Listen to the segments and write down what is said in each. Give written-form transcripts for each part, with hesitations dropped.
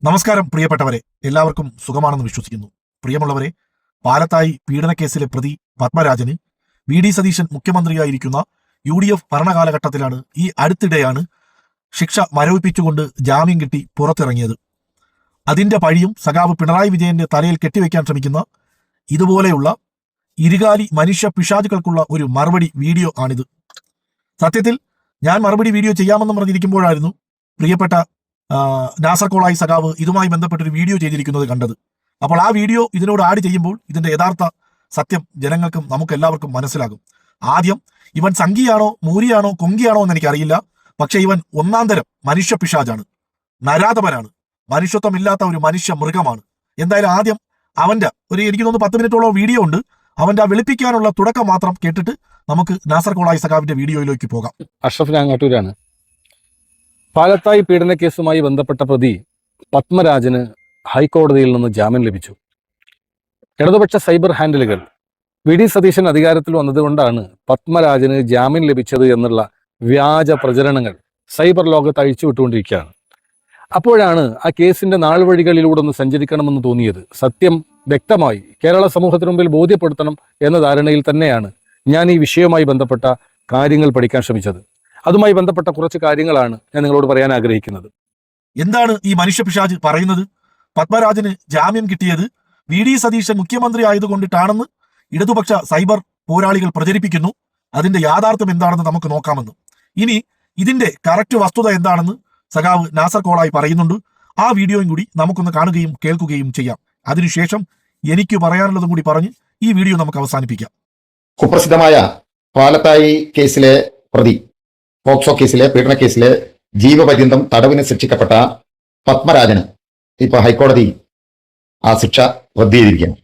നമസ്കാരം പ്രിയപ്പെട്ടവരെ, എല്ലാവർക്കും സുഖമാണെന്ന് വിശ്വസിക്കുന്നു. പ്രിയമുള്ളവരെ, പാലത്തായി പീഡനക്കേസിലെ പ്രതി പത്മരാജന് വി.ഡി. സതീശൻ മുഖ്യമന്ത്രിയായിരിക്കുന്ന UDF ഭരണകാലഘട്ടത്തിലാണ്, ഈ അടുത്തിടെയാണ് ശിക്ഷ മരവിപ്പിച്ചുകൊണ്ട് ജാമ്യം കിട്ടി പുറത്തിറങ്ങിയത്. അതിന്റെ പഴിയും സഖാവ് പിണറായി വിജയന്റെ തലയിൽ കെട്ടിവെക്കാൻ ശ്രമിക്കുന്ന ഇതുപോലെയുള്ള ഇരുകാലി മനുഷ്യ പിശാചുകൾക്കുള്ള ഒരു മറുപടി വീഡിയോ ആണിത്. സത്യത്തിൽ ഞാൻ മറുപടി വീഡിയോ ചെയ്യാമെന്ന് പറഞ്ഞിരിക്കുമ്പോഴായിരുന്നു പ്രിയപ്പെട്ട നാസർ കോളായി സഖാവ് ഇതുമായി ബന്ധപ്പെട്ടൊരു വീഡിയോ ചെയ്തിരിക്കുന്നത് കണ്ടത്. അപ്പോൾ ആ വീഡിയോ ഇതിനോട് ആഡ് ചെയ്യുമ്പോൾ ഇതിന്റെ യഥാർത്ഥ സത്യം ജനങ്ങൾക്കും നമുക്കെല്ലാവർക്കും മനസ്സിലാകും. ആദ്യം ഇവൻ സംഘിയാണോ മൂരിയാണോ കൊങ്കിയാണോ എന്ന് എനിക്കറിയില്ല. പക്ഷെ ഇവൻ ഒന്നാം തരം മനുഷ്യ പിശാചാണ്, നരാധമനാണ്, മനുഷ്യത്വമില്ലാത്ത ഒരു മനുഷ്യ മൃഗമാണ്. എന്തായാലും ആദ്യം അവന്റെ എനിക്ക് തോന്നുന്നു 10 മിനിറ്റോളം വീഡിയോ ഉണ്ട്. അവന്റെ ആ വെളുപ്പിക്കാനുള്ള തുടക്കം മാത്രം കേട്ടിട്ട് നമുക്ക് നാസർ കോളായി സഖാവിന്റെ വീഡിയോയിലേക്ക് പോകാം. അഷ്റഫ് ഞാങ്ങാട്ടൂരാണ്. പാലത്തായി പീഡന കേസുമായി ബന്ധപ്പെട്ട പ്രതി പത്മരാജന് ഹൈക്കോടതിയിൽ നിന്ന് ജാമ്യം ലഭിച്ചു. ഇടതുപക്ഷ സൈബർ ഹാൻഡിലുകൾ വി.ഡി. സതീശൻ അധികാരത്തിൽ വന്നതുകൊണ്ടാണ് പത്മരാജന് ജാമ്യം ലഭിച്ചത് എന്നുള്ള വ്യാജ പ്രചരണങ്ങൾ സൈബർ ലോകത്ത് അഴിച്ചുവിട്ടുകൊണ്ടിരിക്കുകയാണ്. അപ്പോഴാണ് ആ കേസിന്റെ നാൾവഴികളിലൂടെ ഒന്ന് സഞ്ചരിക്കണമെന്ന് തോന്നിയത്. സത്യം വ്യക്തമായി കേരള സമൂഹത്തിന് മുമ്പിൽ ബോധ്യപ്പെടുത്തണം എന്ന ധാരണയിൽ തന്നെയാണ് ഞാൻ ഈ വിഷയവുമായി ബന്ധപ്പെട്ട കാര്യങ്ങൾ പഠിക്കാൻ ശ്രമിച്ചത്. അതുമായി ബന്ധപ്പെട്ട കുറച്ച് കാര്യങ്ങളാണ് ഞാൻ നിങ്ങളോട് പറയാൻ ആഗ്രഹിക്കുന്നത്. എന്താണ് ഈ മനുഷ്യ പിശാച് പറയുന്നത്? പത്മരാജന് ജാമ്യം കിട്ടിയത് വി.ഡി. സതീശൻ മുഖ്യമന്ത്രി ആയതുകൊണ്ടിട്ടാണെന്ന് ഇടതുപക്ഷ സൈബർ പോരാളികൾ പ്രചരിപ്പിക്കുന്നു. അതിന്റെ യാഥാർത്ഥ്യം എന്താണെന്ന് നമുക്ക് നോക്കാമെന്ന്. ഇനി ഇതിന്റെ കറക്റ്റ് വസ്തുത എന്താണെന്ന് സഖാവ് നാസർ കോളായി പറയുന്നുണ്ട്. ആ വീഡിയോയും കൂടി നമുക്കൊന്ന് കാണുകയും കേൾക്കുകയും ചെയ്യാം. അതിനുശേഷം എനിക്ക് പറയാനുള്ളതും കൂടി പറഞ്ഞ് ഈ വീഡിയോ നമുക്ക് അവസാനിപ്പിക്കാം. കുപ്രസിദ്ധമായ പാലത്തായി കേസിലെ പ്രതി, പോക്സോ കേസിലെ പീഡന കേസിലെ ജീവപര്യന്തം തടവിന് ശിക്ഷിക്കപ്പെട്ട പത്മരാജന് ഇപ്പൊ ഹൈക്കോടതി ആ ശിക്ഷ റദ്ദ് ചെയ്തിരിക്കുകയാണ്.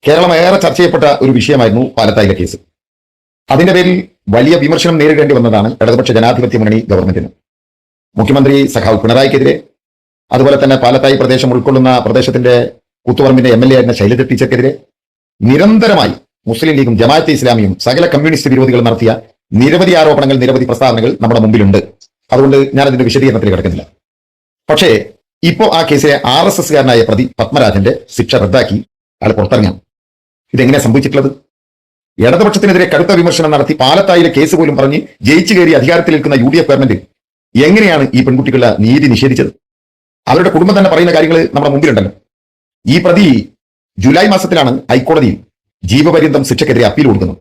കേരളം ഏറെ ചർച്ച ചെയ്യപ്പെട്ട ഒരു വിഷയമായിരുന്നു പാലത്തായിലെ കേസ്. അതിന്റെ പേരിൽ വലിയ വിമർശനം നേരിടേണ്ടി വന്നതാണ് ഇടതുപക്ഷ ജനാധിപത്യ മുന്നണി ഗവൺമെന്റിന്. മുഖ്യമന്ത്രി സഖാവ് പിണറായിക്കെതിരെ, അതുപോലെ തന്നെ പാലത്തായി പ്രദേശം ഉൾക്കൊള്ളുന്ന പ്രദേശത്തിന്റെ കൂത്തുപറമ്പിന്റെ MLA ആയിരുന്ന ശൈലജ ടീച്ചർക്കെതിരെ നിരന്തരമായി മുസ്ലിം ലീഗും ജമാഅത്തെ ഇസ്ലാമിയും സകല കമ്മ്യൂണിസ്റ്റ് വിരോധികൾ നടത്തിയ നിരവധി ആരോപണങ്ങൾ, നിരവധി പ്രസ്താവനകൾ നമ്മുടെ മുമ്പിലുണ്ട്. അതുകൊണ്ട് ഞാൻ അതിന്റെ വിശദീകരണത്തിൽ കിടക്കുന്നില്ല. പക്ഷേ ഇപ്പോൾ ആ കേസിലെ RSSകാരനായ പ്രതി പത്മരാജന്റെ ശിക്ഷ റദ്ദാക്കി അയാൾ പുറത്തിറങ്ങാം. ഇതെങ്ങനെ സംഭവിച്ചിട്ടുള്ളത്? ഇടതുപക്ഷത്തിനെതിരെ കടുത്ത വിമർശനം നടത്തി പാലത്തായിലെ കേസ് പോലും പറഞ്ഞ് ജയിച്ചു കയറി അധികാരത്തിലേൽക്കുന്ന UDF ഗവൺമെന്റ് എങ്ങനെയാണ് ഈ പെൺകുട്ടികളുടെ നീതി നിഷേധിച്ചത്? അവരുടെ കുടുംബം തന്നെ പറയുന്ന കാര്യങ്ങൾ നമ്മുടെ മുമ്പിലുണ്ടല്ലോ. ഈ പ്രതി ജൂലൈ മാസത്തിലാണ് ഹൈക്കോടതിയിൽ ജീവപര്യന്തം ശിക്ഷയ്ക്കെതിരെ അപ്പീൽ കൊടുക്കുന്നത്.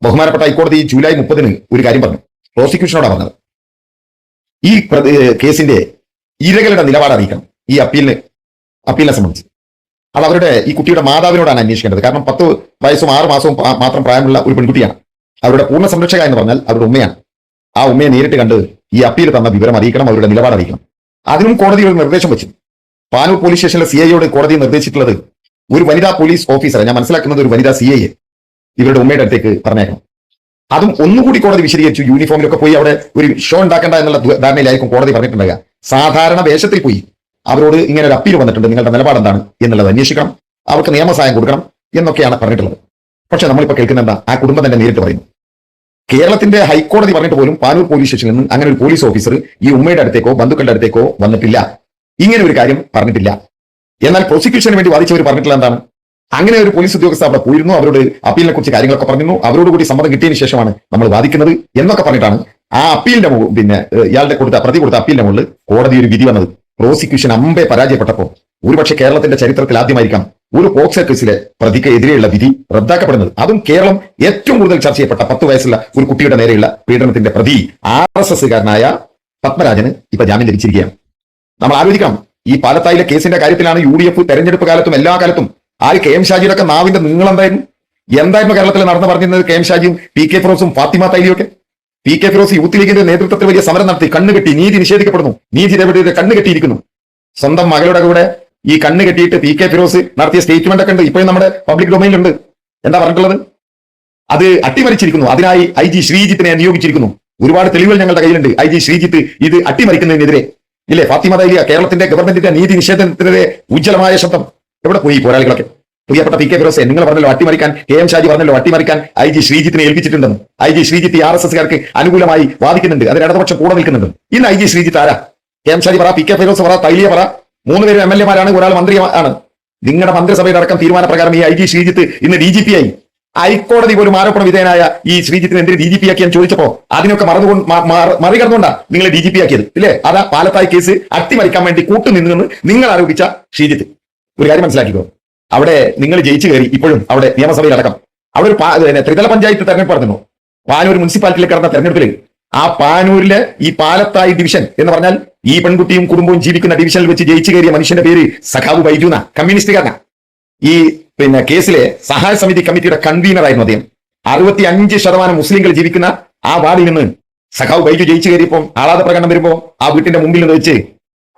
ബഹുമാനപ്പെട്ട ഹൈക്കോടതി ജൂലൈ 30 ഒരു കാര്യം പറഞ്ഞു. പ്രോസിക്യൂഷനോടാണ് പറഞ്ഞത്, ഈ കേസിന്റെ ഇരകളുടെ നിലപാട് അറിയിക്കണം. ഈ അപ്പീലിനെ സംബന്ധിച്ച് അത് അവരുടെ ഈ കുട്ടിയുടെ മാതാവിനോടാണ് അന്വേഷിക്കേണ്ടത്. കാരണം 10 വയസ്സും 6 മാസവും മാത്രം പ്രായമുള്ള ഒരു പെൺകുട്ടിയാണ്. അവരുടെ പൂർണ്ണ സംരക്ഷക എന്ന് പറഞ്ഞാൽ അവരുടെ ഉമ്മയാണ്. ആ ഉമ്മയെ നേരിട്ട് കണ്ട് ഈ അപ്പീൽ തന്ന വിവരം അറിയിക്കണം, അവരുടെ നിലപാട് അറിയിക്കണം. അതിനും കോടതി ഒരു നിർദ്ദേശം വെച്ചു. പാനൂർ പോലീസ് സ്റ്റേഷനിലെ CIയോട് കോടതി നിർദ്ദേശിച്ചിട്ടുള്ളത് ഒരു വനിതാ പോലീസ് ഓഫീസറെ, ഞാൻ മനസ്സിലാക്കുന്നത് ഒരു വനിതാ CI ഇവരുടെ ഉമ്മയുടെ അടുത്തേക്ക് പറഞ്ഞേക്കണം. അതും ഒന്നുകൂടി കോടതി വിശദീകരിച്ചു. യൂണിഫോമിലൊക്കെ പോയി അവിടെ ഒരു ഷോ ഉണ്ടാക്കേണ്ട എന്നുള്ള ധാരണയിലായിരിക്കും കോടതി പറഞ്ഞിട്ടുണ്ടാകുക. സാധാരണ വേഷത്തിൽ പോയി അവരോട് ഇങ്ങനെ ഒരു അപ്പീൽ വന്നിട്ടുണ്ട്, നിങ്ങളുടെ നിലപാട് എന്താണ് എന്നുള്ളത് അന്വേഷിക്കണം, അവർക്ക് നിയമസഹായം കൊടുക്കണം എന്നൊക്കെയാണ് പറഞ്ഞിട്ടുള്ളത്. പക്ഷെ നമ്മളിപ്പോൾ കേൾക്കുന്ന എന്താ? ആ കുടുംബം തന്നെ നേരിട്ട് പറയുന്നു. കേരളത്തിന്റെ ഹൈക്കോടതി പറഞ്ഞിട്ട് പോലും പാനൂർ പോലീസ് സ്റ്റേഷനിൽ നിന്ന് അങ്ങനെ ഒരു പോലീസ് ഓഫീസർ ഈ ഉമ്മയുടെ അടുത്തേക്കോ ബന്ധുക്കളുടെ അടുത്തേക്കോ വന്നിട്ടില്ല, ഇങ്ങനെ ഒരു കാര്യം പറഞ്ഞിട്ടില്ല. എന്നാൽ പ്രോസിക്യൂഷന് വേണ്ടി വാദിച്ചവർ പറഞ്ഞിട്ടുള്ള എന്താണ്? അങ്ങനെ ഒരു പോലീസ് ഉദ്യോഗസ്ഥ അവിടെ പോയിരുന്നു, അവരോട് അപ്പീലിനെ കുറിച്ച് കാര്യങ്ങളൊക്കെ പറഞ്ഞിരുന്നു, അവരോടുകൂടി സമ്മതം കിട്ടിയതിനു ശേഷമാണ് നമ്മൾ വാദിക്കുന്നത് എന്നൊക്കെ പറഞ്ഞിട്ടാണ് ആ അപ്പീലിന്റെ ഇയാളുടെ പ്രതി കൊടുത്ത അപ്പീലിന്റെ മുകളിൽ കോടതി ഒരു വിധി വന്നത്. പ്രോസിക്യൂഷൻ അമ്പെ പരാജയപ്പെട്ടപ്പോൾ ഒരുപക്ഷെ കേരളത്തിന്റെ ചരിത്രത്തിൽ ആദ്യമായിരിക്കാം ഒരു പോക്സോ കേസിലെ പ്രതിക്ക് എതിരെയുള്ള വിധി റദ്ദാക്കപ്പെടുന്നത്. അതും കേരളം ഏറ്റവും കൂടുതൽ ചർച്ച ചെയ്യപ്പെട്ട 10 വയസ്സുള്ള ഒരു കുട്ടിയുടെ നേരെയുള്ള പീഡനത്തിന്റെ പ്രതി RSSകാരനായ പത്മരാജന് ഇപ്പൊ ജാമ്യം ലഭിച്ചിരിക്കുകയാണ്. നമ്മൾ ആലോചിക്കണം, ഈ പാലത്തായിലെ കേസിന്റെ കാര്യത്തിലാണ് UDF തെരഞ്ഞെടുപ്പ് കാലത്തും എല്ലാ കാലത്തും KM ഷാജിയുടെ ഒക്കെ നാവിന്റെ നീളം എന്തായിരുന്നു കേരളത്തിൽ നടന്നു പറഞ്ഞിരുന്നത്? KM ഷാജിയും PK ഫിറോസും ഫാത്തിമ തൈലിയൊക്കെ. PK ഫിറോസ് യൂത്ത് ലീഗിന്റെ നേതൃത്വത്തിൽ വലിയ സമരം നടത്തി, കണ്ണുകെട്ടി, നീതി നിഷേധിക്കപ്പെടുന്നു, നീതി കണ്ണുകെട്ടിയിരിക്കുന്നു. സ്വന്തം മകളുടെ കൂടെ ഈ കണ്ണ് കെട്ടിയിട്ട് PK ഫിറോസ് നടത്തിയ സ്റ്റേറ്റ്മെന്റ് ഒക്കെ ഉണ്ട്, ഇപ്പോഴും നമ്മുടെ പബ്ലിക് ഡൊമൈനിലുണ്ട്. എന്താ പറഞ്ഞിട്ടുള്ളത്? അത് അട്ടിമറിച്ചിരിക്കുന്നു. അതിനായി IG ശ്രീജിത്തിനെ നിയോഗിച്ചിരിക്കുന്നു. ഒരുപാട് തെളിവുകൾ ഞങ്ങളുടെ കയ്യിലുണ്ട്. IG ശ്രീജിത്ത് ഇത് അട്ടിമറിക്കുന്നതിനെതിരെ ഇല്ലേ? ഫാത്തിമ തൈലിയ കേരളത്തിന്റെ ഗവൺമെന്റിന്റെ നീതി നിഷേധത്തിനെതിരെ ഉജ്ജ്വലമായ ശബ്ദം. എവിടെ പോയി പോരാളികളൊക്കെ? പ്രിയപ്പെട്ട PK ഫിറോസ്, നിങ്ങൾ പറഞ്ഞല്ലോ അട്ടിമറിക്കാൻ, KM ഷാജി പറഞ്ഞല്ലോ അട്ടിമറിക്കാൻ IG ശ്രീജിത്തിനെ ഏൽപ്പിച്ചിട്ടുണ്ടെന്ന്. IG ശ്രീജിത്ത് RSSകാർക്ക് അനുകൂലമായി വാദിക്കുന്നുണ്ട്, അതിന് ഇടതുപക്ഷം കൂടെ നിൽക്കുന്നുണ്ട്. ഇന്ന് IG ശ്രീജിത്ത് ആരാ? കെ എം ഷാജി പറ, പി കെ ഫിറോസ് പറ, തൈലിയ പറ, 3 പേരും MLA മാരാണ്, ഒരാൾ മന്ത്രി ആണ്. നിങ്ങളുടെ മന്ത്രിസഭയുടെ അടക്കം തീരുമാനപ്രകാരം ഈ IG ശ്രീജിത്ത് ഇന്ന് DGP ആയി. ഹൈക്കോടതി പോലും ആരോപണ വിധേയനായ ഈ ശ്രീജിത്തിനെ എന്തിന് DGP ആക്കി എന്ന് ചോദിച്ചപ്പോ അതിനൊക്കെ മറികടന്നുകൊണ്ടാ നിങ്ങൾ DGP ആക്കിയത്, ഇല്ലേ? അതാ പാലത്തായി കേസ് അട്ടിമറിക്കാൻ വേണ്ടി കൂട്ടുനിന്ന് നിങ്ങൾ ആരോപിച്ച ശ്രീജിത്ത്. ഒരു കാര്യം മനസ്സിലാക്കിക്കോ, അവിടെ നിങ്ങൾ ജയിച്ചു കയറി. ഇപ്പോഴും അവിടെ നിയമസഭയിലടക്കം അവിടെ ഒരു ത്രിതല പഞ്ചായത്ത് തെരഞ്ഞെടുപ്പ് നടന്നു. പാനൂർ മുനിസിപ്പാലിറ്റിയിൽ കിടന്ന തെരഞ്ഞെടുപ്പിൽ ആ പാനൂരിലെ ഈ പാലത്തായി ഡിവിഷൻ എന്ന് പറഞ്ഞാൽ ഈ പെൺകുട്ടിയും കുടുംബവും ജീവിക്കുന്ന ഡിവിഷനിൽ വെച്ച് ജയിച്ചു കയറിയ മനുഷ്യന്റെ പേര് സഖാവ് ബൈജുന, കമ്മ്യൂണിസ്റ്റുകാരനാ. ഈ കേസിലെ സഹായ സമിതി കമ്മിറ്റിയുടെ കൺവീനർ ആയിരുന്നു അദ്ദേഹം. 65% മുസ്ലിങ്ങൾ ജീവിക്കുന്ന ആ വാർഡിൽ നിന്ന് സഖാവ് ബൈജു ജയിച്ചു കയറിയപ്പോൾ ആഹ്ലാദ പ്രകടനം വരുമ്പോ ആ വീട്ടിന്റെ മുമ്പിൽ നിന്ന് വെച്ച്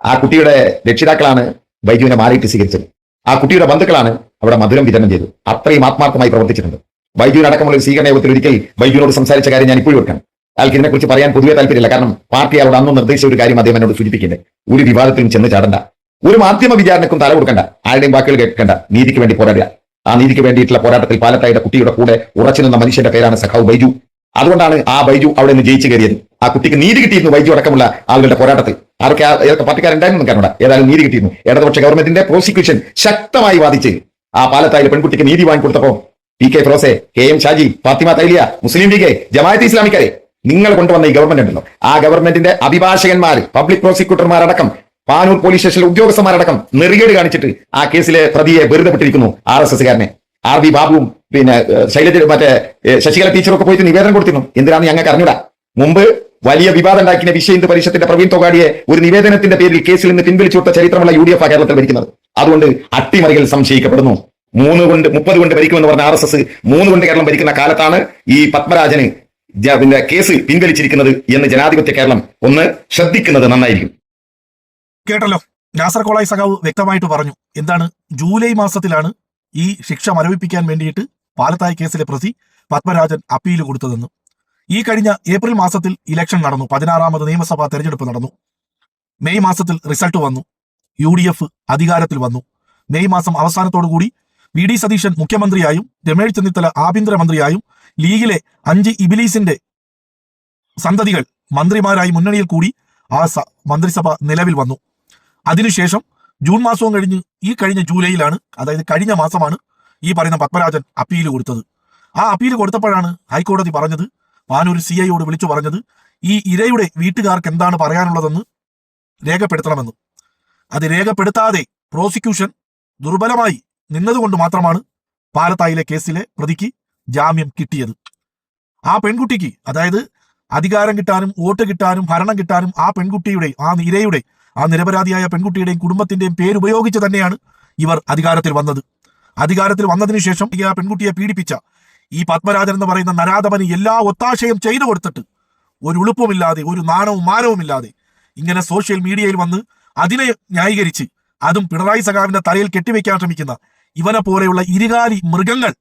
ആ കുട്ടിയുടെ രക്ഷിതാക്കളാണ് ബൈജുവിനെ മാറിയിട്ട് സ്വീകരിച്ചത്. ആ കുട്ടിയുടെ ബന്ധുക്കളാണ് അവിടെ മധുരം വിതരണം ചെയ്തത്. അത്രയും ആത്മാർത്ഥമായി പ്രവർത്തിച്ചിട്ടുണ്ട്. ബൈജുവിനടക്കമുള്ള ഒരു സ്വീകരണ യോഗത്തിൽ ഒരിക്കൽ ബൈജുവിനോട് സംസാരിച്ച കാര്യം ഞാൻ ഇപ്പോഴും ഓർക്കണം. അയാൾക്ക് ഇതിനെക്കുറിച്ച് പറയാൻ പൊതുവെ താല്പര്യമില്ല. കാരണം പാർട്ടി അവരോട് അന്ന് നിർദ്ദേശിച്ച ഒരു കാര്യം അദ്ദേഹം എന്നോട് സൂചിപ്പിക്കേണ്ടത്, ഒരു വിവാദത്തിലും ചെന്ന് ചാടണ്ട, ഒരു മാധ്യമ വിചാരണക്കും തല കൊടുക്കണ്ട, ആരുടെയും വാക്കുകൾ കേൾക്കണ്ട, നീതിക്ക് വേണ്ടി പോരാടുക. ആ നീതിക്ക് വേണ്ടിയിട്ടുള്ള പോരാട്ടത്തിൽ പാലത്തായുടെ കുട്ടിയുടെ കൂടെ ഉറച്ചു നിന്ന മനുഷ്യന്റെ പേരാണ് സഖാവ് ബൈജു. അതുകൊണ്ടാണ് ആ ബൈജു അവിടെ നിന്ന് ജയിച്ചു കയറിയത്. ആ കുട്ടിക്ക് നീതി കിട്ടിയിരുന്നു ബൈജു അടക്കമുള്ള ആളുകളുടെ പോരാട്ടത്തിൽ. ഏതൊക്കെ പാർട്ടിക്കാരുണ്ടായിരുന്നു കാരണം ഏതായാലും നീതി കിട്ടിയിരുന്നു. ഇടതുപക്ഷ ഗവൺമെന്റിന്റെ പ്രോസിക്യൂഷൻ ശക്തമായി വാദിച്ച് ആ പാലത്തായിലെ പെൺകുട്ടിക്ക് നീതി വാങ്ങിക്കൊടുത്തപ്പോ പി കെ ഫിറോസെ, കെ എം ഷാജി, ഫാത്തിമ തൈലിയ, മുസ്ലിം ലീഗ്, ജമാഅത്തെ ഇസ്ലാമിക്കാരെ, നിങ്ങൾ കൊണ്ടുവന്ന ഈ ഗവൺമെന്റ് ഉണ്ടല്ലോ, ആ ഗവൺമെന്റിന്റെ അഭിഭാഷകന്മാർ, പബ്ലിക് പ്രോസിക്യൂട്ടർമാരടക്കം, പാനൂർ പോലീസ് സ്റ്റേഷനിലെ ഉദ്യോഗസ്ഥന്മാരടക്കം നെറികേട് കാണിച്ചിട്ട് ആ കേസിലെ പ്രതിയെ വെറുതെ വിട്ടിരിക്കുന്നു. RSSകാരനെ RV ബാബുവും ശൈലജ ശശികല ടീച്ചറൊക്കെ പോയിട്ട് നിവേദനം കൊടുത്തിരുന്നു. എന്തിനാണെന്ന് ഞങ്ങൾക്ക് അറിഞ്ഞൂടാ. മുമ്പ് വലിയ വിവാദം ഉണ്ടാക്കിയ വിശ്വ ഹിന്ദു പരിഷത്തിന്റെ പ്രവീൺ തൊഗാഡിയെ ഒരു നിവേദനത്തിന്റെ പേരിൽ കേസിൽ നിന്ന് പിൻവലിച്ചു കൊടുത്ത ചരിത്രമുള്ള UDF കേരളത്തിൽ ഭരിക്കുന്നത്. അതുകൊണ്ട് അട്ടിമറികൾ സംശയിക്കപ്പെടുന്നു. 30 കൊണ്ട് ഭരിക്കുമെന്ന് പറഞ്ഞ RSS 3 കൊണ്ട് കേരളം ഭരിക്കുന്ന കാലത്താണ് ഈ പത്മരാജന് കേസ് പിൻവലിച്ചിരിക്കുന്നത് എന്ന് ജനാധിപത്യ കേരളം ഒന്ന് ശ്രദ്ധിക്കുന്നത് നന്നായിരിക്കും. കേട്ടല്ലോ, നാസർ കോളായി സഖാവ് വ്യക്തമായിട്ട് പറഞ്ഞു. എന്താണ്, ജൂലൈ മാസത്തിലാണ് ഈ ശിക്ഷ മരവിപ്പിക്കാൻ വേണ്ടിയിട്ട് പാലത്തായി കേസിലെ പ്രതി പത്മരാജൻ അപ്പീൽ കൊടുത്തതെന്ന്. ഈ കഴിഞ്ഞ ഏപ്രിൽ മാസത്തിൽ ഇലക്ഷൻ നടന്നു, 16ാമത് നിയമസഭാ തെരഞ്ഞെടുപ്പ് നടന്നു. മെയ് മാസത്തിൽ റിസൾട്ട് വന്നു, UDF അധികാരത്തിൽ വന്നു. മെയ് മാസം അവസാനത്തോടുകൂടി VD സതീശൻ മുഖ്യമന്ത്രിയായും രമേശ് ചെന്നിത്തല ആഭ്യന്തരമന്ത്രിയായും ലീഗിലെ 5 ഇബിലീസിന്റെ സന്തതികൾ മന്ത്രിമാരായി മുന്നണിയിൽ കൂടി ആ മന്ത്രിസഭ നിലവിൽ വന്നു. അതിനുശേഷം ജൂൺ മാസവും കഴിഞ്ഞ് ഈ കഴിഞ്ഞ ജൂലൈയിലാണ്, അതായത് കഴിഞ്ഞ മാസമാണ് ഈ പറയുന്ന പത്മരാജൻ അപ്പീൽ കൊടുത്തത്. ആ അപ്പീൽ കൊടുത്തപ്പോഴാണ് ഹൈക്കോടതി പറഞ്ഞത്, പാനൂർ CIയോട് വിളിച്ചു പറഞ്ഞത്, ഈ ഇരയുടെ വീട്ടുകാർക്ക് എന്താണ് പറയാനുള്ളതെന്ന് രേഖപ്പെടുത്തണമെന്ന്. അത് രേഖപ്പെടുത്താതെ പ്രോസിക്യൂഷൻ ദുർബലമായി നിന്നതുകൊണ്ട് മാത്രമാണ് പാലത്തായിലെ കേസിലെ പ്രതിക്ക് ജാമ്യം കിട്ടിയത്. ആ പെൺകുട്ടിക്ക്, അതായത് അധികാരം കിട്ടാനും വോട്ട് കിട്ടാനും ഭരണം കിട്ടാനും ആ പെൺകുട്ടിയുടെ, ആ ഇരയുടെ, ആ നിരപരാധിയായ പെൺകുട്ടിയുടെയും കുടുംബത്തിന്റെയും പേരുപയോഗിച്ച് തന്നെയാണ് ഇവർ അധികാരത്തിൽ വന്നത്. അധികാരത്തിൽ വന്നതിന് ശേഷം ആ പെൺകുട്ടിയെ പീഡിപ്പിച്ച ഈ പത്മരാജൻ എന്ന് പറയുന്ന നരാധമന് എല്ലാ ഒത്താശയും ചെയ്തു കൊടുത്തിട്ട് ഒരു ഉളുപ്പുമില്ലാതെ, ഒരു നാണവും മാനവും ഇല്ലാതെ ഇങ്ങനെ സോഷ്യൽ മീഡിയയിൽ വന്ന് അതിനെ ന്യായീകരിച്ച്, അതും പിണറായി സഖാവിന്റെ തലയിൽ കെട്ടിവെക്കാൻ ശ്രമിക്കുന്ന ഇവനെ പോലെയുള്ള ഇരുകാലി മൃഗങ്ങൾ,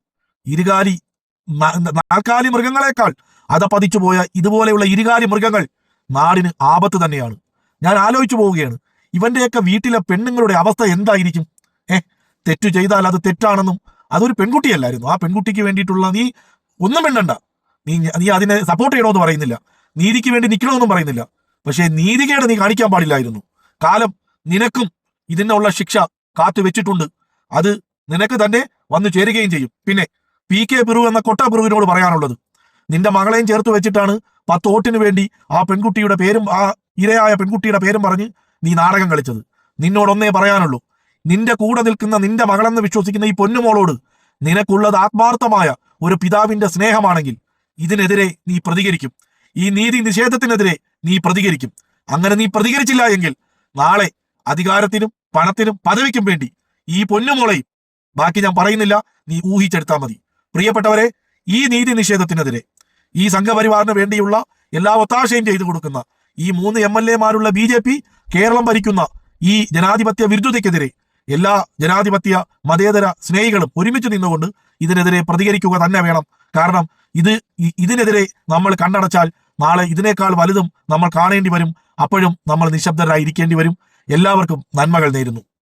നാൽക്കാലി മൃഗങ്ങളെക്കാൾ അതപ്പതിച്ചു പോയ ഇതുപോലെയുള്ള ഇരുകാലി മൃഗങ്ങൾ നാടിന് ആപത്ത് തന്നെയാണ്. ഞാൻ ആലോചിച്ചു പോവുകയാണ്, ഇവന്റെയൊക്കെ വീട്ടിലെ പെണ്ണുങ്ങളുടെ അവസ്ഥ എന്തായിരിക്കും? തെറ്റു ചെയ്താൽ അത് തെറ്റാണെന്നും, അതൊരു പെൺകുട്ടിയല്ലായിരുന്നു, ആ പെൺകുട്ടിക്ക് വേണ്ടിയിട്ടുള്ള നീ ഒന്നും വേണ്ടണ്ട, നീ അതിനെ സപ്പോർട്ട് ചെയ്യണമെന്ന് പറയുന്നില്ല, നീതിക്ക് വേണ്ടി നിൽക്കണമെന്നും പറയുന്നില്ല. പക്ഷേ നീതികേട് നീ കാണിക്കാൻ പാടില്ലായിരുന്നു. കാലം നിനക്കും ഇതിനുള്ള ശിക്ഷ കാത്തു വെച്ചിട്ടുണ്ട്. അത് നിനക്ക് തന്നെ വന്നു ചേരുകയും ചെയ്യും. പിന്നെ PK പിറു എന്ന കൊട്ട പിറുവിനോട് പറയാനുള്ളത്, നിന്റെ മകളെയും ചേർത്ത് വെച്ചിട്ടാണ് 10 വോട്ടിന് വേണ്ടി ആ പെൺകുട്ടിയുടെ പേരും ആ ഇരയായ പെൺകുട്ടിയുടെ പേരും പറഞ്ഞ് നീ നാടകം കളിച്ചത്. നിന്നോടൊന്നേ പറയാനുള്ളൂ, നിന്റെ കൂടെ നിൽക്കുന്ന നിന്റെ മകളെന്ന് വിശ്വസിക്കുന്ന ഈ പൊന്നുമോളോട് നിനക്കുള്ളത് ആത്മാർത്ഥമായ ഒരു പിതാവിന്റെ സ്നേഹമാണെങ്കിൽ ഇതിനെതിരെ നീ പ്രതികരിക്കും. ഈ നീതി നിഷേധത്തിനെതിരെ നീ പ്രതികരിക്കും. അങ്ങനെ നീ പ്രതികരിച്ചില്ല എങ്കിൽ നാളെ അധികാരത്തിനും പണത്തിനും പദവിക്കും വേണ്ടി ഈ പൊന്നുമോളെയും, ബാക്കി ഞാൻ പറയുന്നില്ല, നീ ഊഹിച്ചെടുത്താൽ മതി. പ്രിയപ്പെട്ടവരെ, ഈ നീതി നിഷേധത്തിനെതിരെ, ഈ സംഘപരിവാറിന് വേണ്ടിയുള്ള എല്ലാ ഒത്താശയും ചെയ്തു കൊടുക്കുന്ന ഈ 3 MLA-മാരുള്ള BJP കേരളം ഭരിക്കുന്ന ഈ ജനാധിപത്യ വിരുദ്ധതയ്ക്കെതിരെ എല്ലാ ജനാധിപത്യ മതേതര സ്നേഹികളും ഒരുമിച്ച് നിന്നുകൊണ്ട് ഇതിനെതിരെ പ്രതികരിക്കുക തന്നെ വേണം. കാരണം ഇതിനെതിരെ നമ്മൾ കണ്ണടച്ചാൽ നാളെ ഇതിനേക്കാൾ വലുതും നമ്മൾ കാണേണ്ടി വരും. അപ്പോഴും നമ്മൾ നിശബ്ദരായിരിക്കേണ്ടി വരും. എല്ലാവർക്കും നന്മകൾ നേരുന്നു.